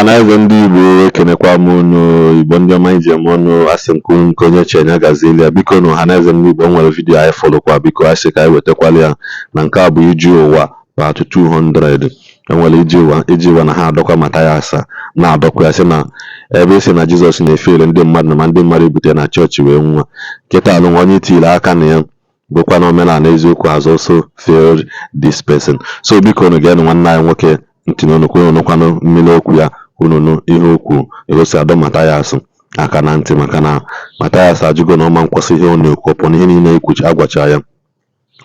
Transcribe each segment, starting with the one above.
Ọhaneze ndị Igbo ekenekwa m unu. Igbo ndị ọma ije m ọnụ, asị m nke onye chenya gazili ya. Biko na ọhaneze ndị Igbo nwere vidiyo anyị fọlọkwa, biko asị ka anyị wetakwala ya na nke a bụ Iji Ụwa part 200. Enwere Iji Ụwa na ha adọkwa Matthias na-adọkwa ya sị na ebe esi na Jizọs na-efere ndị mmadụ na ma ndị mmadụ ebute na chọọchị wee nwa kịta alụ nwa onye tiri aka na ya bụkwa na omenala eziokwu has also failed this person. So biko unu ga-enụ nwanne anyị nwoke ntị n'onu kwanụ mmiri okwu ya kwununu ihe okwu egosi adọ Matthias aka na ntị, maka na Matthias ajụgo na ọma nkwụsị ihe ọ na-ekwu ọpụ ihe niile ekwuchi agwacha ya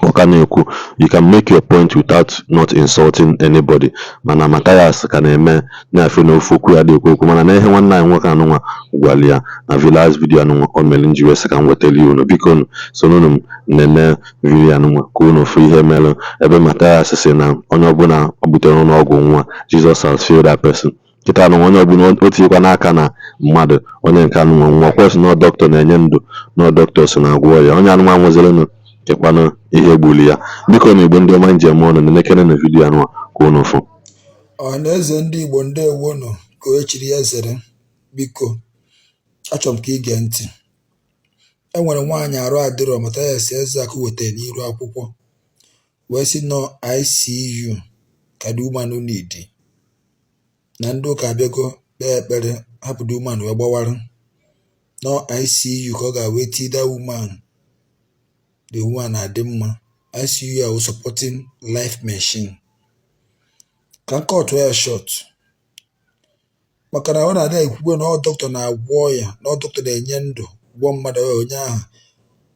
ọka na-ekwu. You can make your point without not insulting anybody, mana Matthias ka na-eme na-afe n'ofe okwu ya dị okwu mana na ihe nwanne anyị nwoke anụnwa gwali ya na village video anụnwa o mere nji wee sị ka m wetara unu. Biko unu sonunu m nene video anụnwa ka unu ofu ihe mere ebe Matthias sị na onye ọbụla ọ butere n'ọgwụ nwa Jesus has failed that person. Kịta anụnwa onye ọbụla o tinyekwa n'aka na mmadụ onye nke anụnwa nwa kwesị na dọkịta na-enye ndụ na dọkịta so na-agwọ ya onye anụnwa nwezịrịnụ kekwanụ ihe gbuli ya. Biko na Igbo ndị ọma njem ọnụ na-ekene na vidiyo anụnwa ka unu fụ. Ọhaneze ndị Igbo ndewonu ka o chiri ya zere. Biko achọrọ m ka ige ntị. Enwere nwaanyị arụ adịrọ Matthias Ezeaku wetara n'iru akwụkwọ wee sị nọ ICU ka the woman need na ndị ụka abịago kpee ekpere hapụ the woman wee gbawara nọ ICU ka ọ ga-weti that woman. The woman adị mma. ICU are supporting life machine. Ka cut ya short. Maka na ọ na-ada ekwugwe na ọ dọkịta na-agwọ ya na ọ dọkịta na-enye ndụ gwọ mmadụ onye ahụ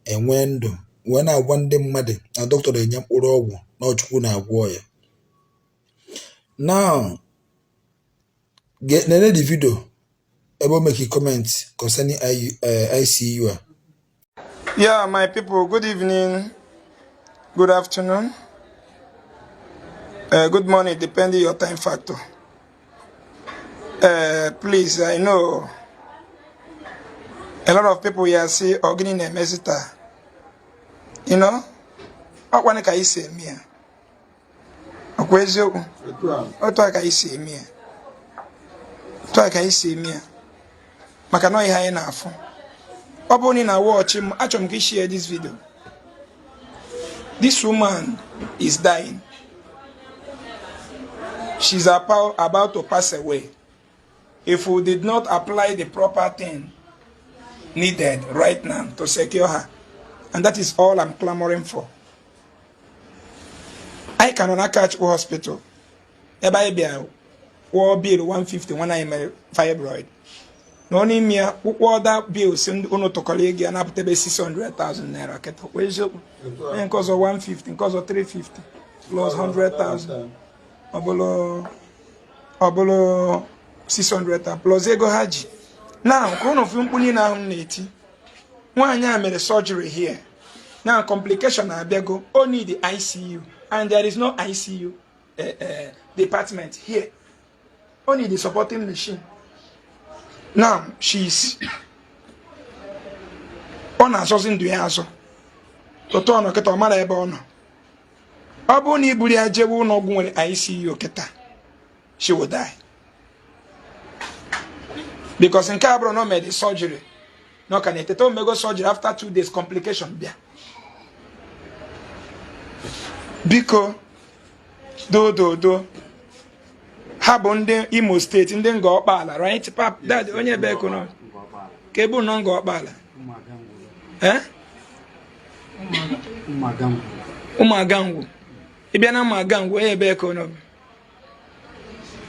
enwe ndụ wee na-agwa ndị mmadụ na dọkịta na-enye mkpụrụ ọgwụ na Chukwu na-agwọ ya. Now nene the video ebe o make a comment concerning ICU. Yeah, my people, good evening, good afternoon, good morning, depending your time factor. Please, I know a lot of people here say organic a mesita. You know, I want to say me. I question, what do I say me? What do I say me? Makano ya enough. Oboni na watch him. Actually, can share this video. This woman is dying. She's about to pass away. If we did not apply the proper thing needed right now to secure her, and that is all I'm clamoring for. I cannot catch a hospital. Eba bill 150 when I am a fibroid. No need me other bills uno to colleague and up to 600,000 naira. Because of 150, because of 350, plus 100,000. Abolo 600,000 plus ego haji. Now, kono fumpuni na neti. One made a surgery here. Now complication abego only the ICU, and there is no ICU department here. Only the supporting machine. Now she's on a source in the answer. To turn a cat mother bono. Aboni Buria Jebu no go ICU keta. She will die. Because in Cabro no made the surgery. No can it go surgery after 2 days complication there. Biko do Habonde Imo State in den go bala, right? Pap dad onye be ko no. Kebu no go bala. Eh? Umagangu. Ibia na magangu e be ko no.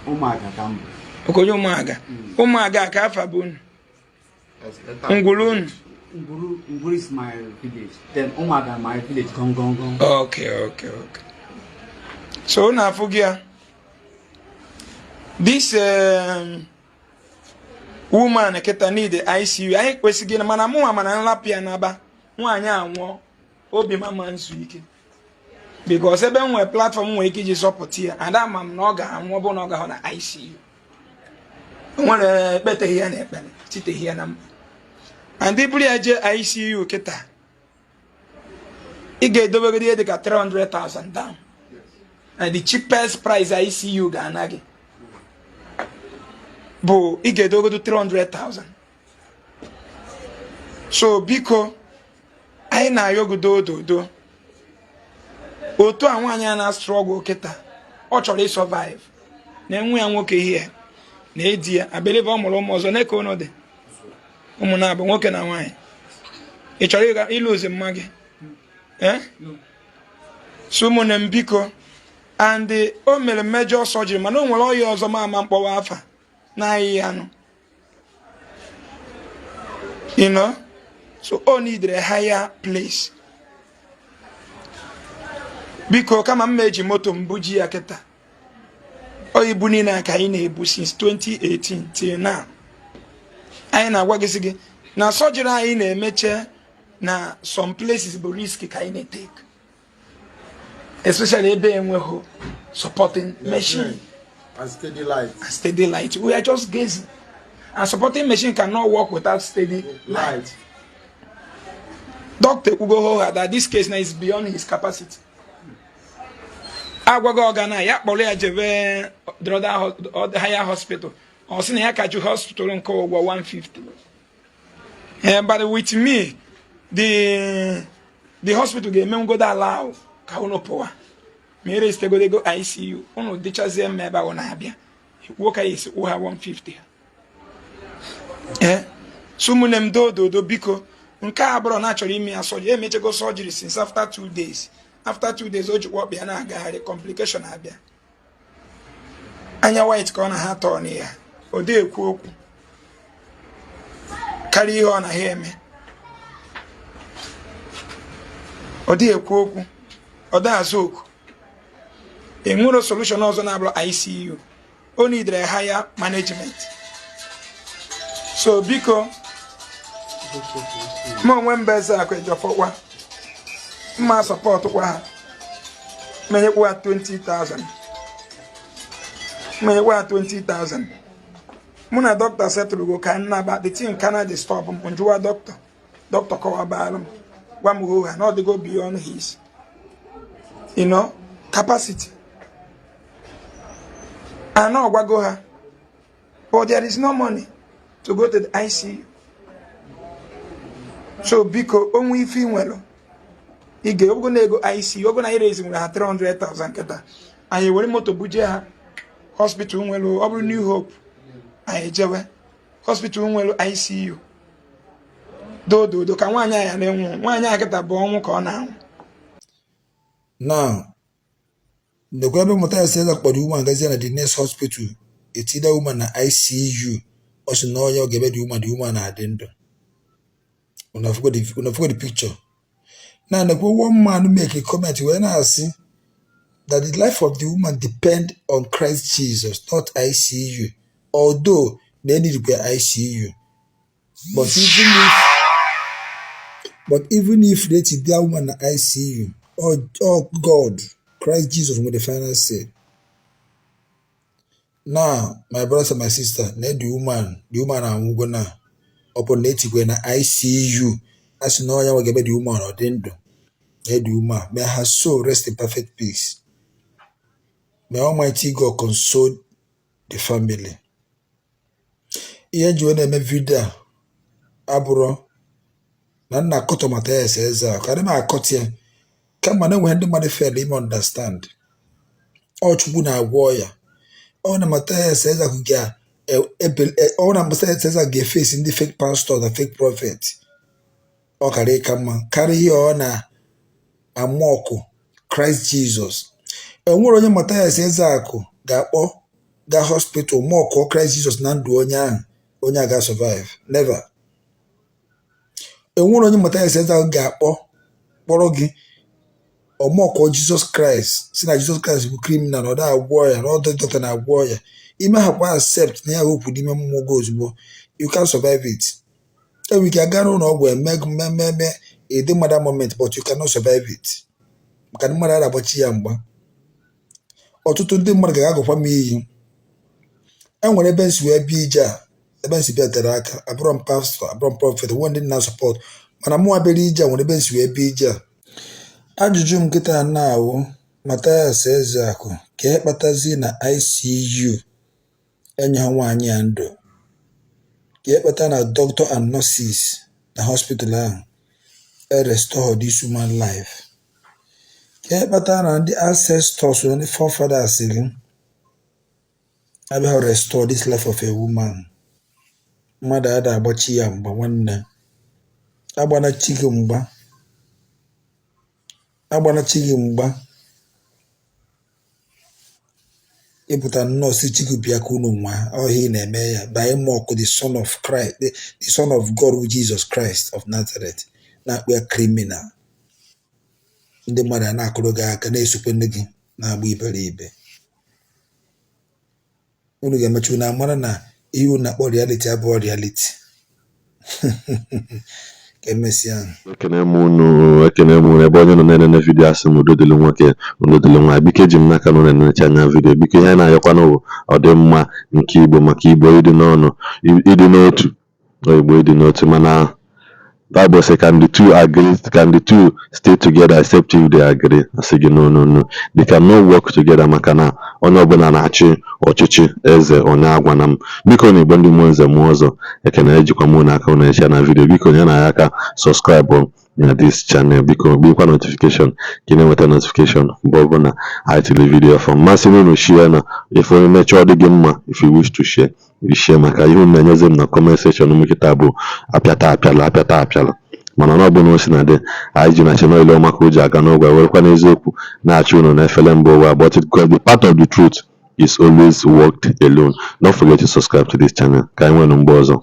Umagagambu. Okoyo umaga. Umaga ka afa bun. Ngulun. Ngulu is my village. Then Umaga my village gong. Okay. So na fugia. This woman keta need the ICU. I kwesigi na mana mu amana nlapia na ba. Nwanya anwo obi mama nsu ike. Because ebe nwe platform nwe ike ji support ya and am na oga anwo bo na oga ho na ICU. Nwere bete here na ekpere. Tite here na. And the buri aje ICU keta. Ige dobegede de ka 300,000 down. And the cheapest price ICU ga anagi. bụ ị ga-edogodo 300,000. So biko anyị na-ayọgodo ododo otu a nwaanyị a na-strọgụ kịta ọ chọrọ ịsọvaiv na-enwe ya nwoke ihe na edi ya abelive ọ mụrụ ụmụ ọzọ na-eke ụnụ dị ụmụ na-abụ nwoke na nwaanyị. Ị chọrọ ịlụ ozi mma gị so ụmụnne m biko and o mere mmejọ surgery mana o nwere ọya ọzọ ma ama mkpọwa afa na-ayị ya nụ you know, so o needed a higher place. Biko kama m eji moto m buji ya kịta o ibu niile ka anyị na-ebu since 2018 till now. Anyị na-agwa gị na surgery anyị na-emeche na some places bụ risk ka anyị na-take, especially ebe enweghị supporting machine and steady light. and steady light. We are just gazing, and supporting machine cannot work without steady light. Doctor Ugo that this case now is beyond his capacity. Agwago Ogana ya kpọrọ ya jebe the higher hospital. Or sị na ya kaju hospital nke ụgwọ 150. But with me, the hospital ga-eme ngodo allow ka unu pụwa. Mere istegode go ICU. Unu dịchazie mma ebe ahụ na-abịa. Nwoke isi ụha 150. So ụmụnne m dododo biko nke a bụrụ na achọrọ ime ya surgery. Emechego surgery since after 2 days. After 2 days o jikwa ọkpịa na-agagharị, complication abịa. Anya white ka ọ na ha tọọ na ya. O dị ekwu okwu karịa ihe ọ na ha eme. Ọ dị ekwu okwu, ọ dị azụ oku. Enwere solution ọzọ na-abụrụ ICU. O needed a higher management. So biko ma onwe mba Ezeaku Ijeuwa mma support kwa ha menyekwa 20,000 menyekwa 20,000. Mụ na doctor settle go ka nna ba the thing cannot disturb m njụwa doctor kọwabara m gwa m ho ha not go beyond his capacity. And now gwago ha, but there is no money to go to the ICU. So biko onwe ife nwelo ige ogo na ego ICU ogo na raise nwere 300,000 keta anyị were moto buje ha hospital nwelo ọ bụrụ New Hope anyị jewe hospital nwelo ICU do ka nwaanyị ya na-enwu nwaanyị akịta bụ ọnwụ ka ọ na-anwụ. Now the government Matthias Ezeaku kpọrọ woman gazie na the next hospital etida woman na ICU ọ sị na onye ọ ga-ebe the woman na-adị ndụ. Una forgot the picture. Now the one man make a comment when I see that the life of the woman depend on Christ Jesus, not ICU. Although they need to be ICU, but even if they take that woman in ICU, oh God, Christ Jesus will the final say. Now, my brothers and my sister, the woman I'm gonna upon native when ICU. As you know, I will get the woman or dendo. The woman may her soul rest in perfect peace. May Almighty God console the family. Here you me vida aburo na koto Matthias Ezeaku. Kada ma akotie. Kama na when the money fail him understand. O chukwu na agwo ya. O na Matthias Ezeaku ga o na Matthias Ezeaku ga face in the fake pastor, the fake prophet. O kare kama carry on na amoko Christ Jesus. Enwere onye Matthias Ezeaku ga-akpọ ga hospital moko Christ Jesus na ndụ onye aga survive. Never. Enwere onye Matthias Ezeaku ga-akpọ kpọrọ gị omoko Jesus Christ. Si na Jesus Christ bụ criminal na ọ da agwọ ya na ọ doctor na agwọ ya. Ime ha kwa accept na ya hope n'ime mmụọ gị ozugbo. You can't survive it. We can go on a mother moment, but you cannot survive it. You can mother about yamba. Or to the mother for me. And when a bench will be jar, a bench be at the rack, a brown pastor, a brown prophet, one did not support. When I'm more belija when a bench will be jar. Ajujum kita now, Matthias Ezeaku, ke batazi na ICU. enye ha nwaanyị ya ndụ ka ekpeta na doctor and nurses na hospital ahụ restore this human life ka ekpeta na ndị ancestors na ndị forefathers gị abịa restore this life of a woman. Mmadụ ada agbachi ya mgba nwanne, agbanachi gị mgba ịpụta nọọsụ chikubịa ka unu nwa ọhịa ị na-eme ya by mock the son of Christ, the son of God, Jesus Christ of Nazareth, na-akpụ ya criminal. Ndị mmadụ a na-akụrụ gị aka na-esokwe nne gị na-agba iberibe. Unu ga-emechi unu amara na ihe unu na-akpọ reality abụọ reality. Ka emesịa ekene m unu ebe onye nọ na-enene vidiyo asị m udo dịrị nwoke udo dịrị nwaanyị. Biko eji m n'aka na unu na-enecha anya vidiyo. Biko ihe na-ayọkwa n'ụwa ọdịmma nke Igbo maka Igbo ịdị n'ọnụ ịdị n'otu Igbo ịdị n'otu. Mana Bible say can the two stay together except if they agree? Asị gị no. They cannot work together maka na onye ọbụla na-achị ọchịchị eze onye agwana m. Biko na Igbo ndị mmụọ nze mmụọ ọzọ ekene ejikwa mụ n'aka unu echa na vidiyo. Biko nye na aka subscribe na this channel. Biko gbikwa notification ka ị na-enweta notification mgbe ọbụla anyị tiri vidiyo from masị unu share na if onye mechaa ọ dị gị mma if you wish to share you share maka ihe unu na-enyezi m na comment section m kịta bụ apịala mana na ọ bụ na o si na dị anyị ji na channel ile ọma ka o ji aga n'ụgwọ werekwa n'eziokwu na-achị unu na efele mbụ ụwa but the part of the truth is always worked alone. Don't forget to subscribe to this channel ka anyị nwere mgbe ọzọ.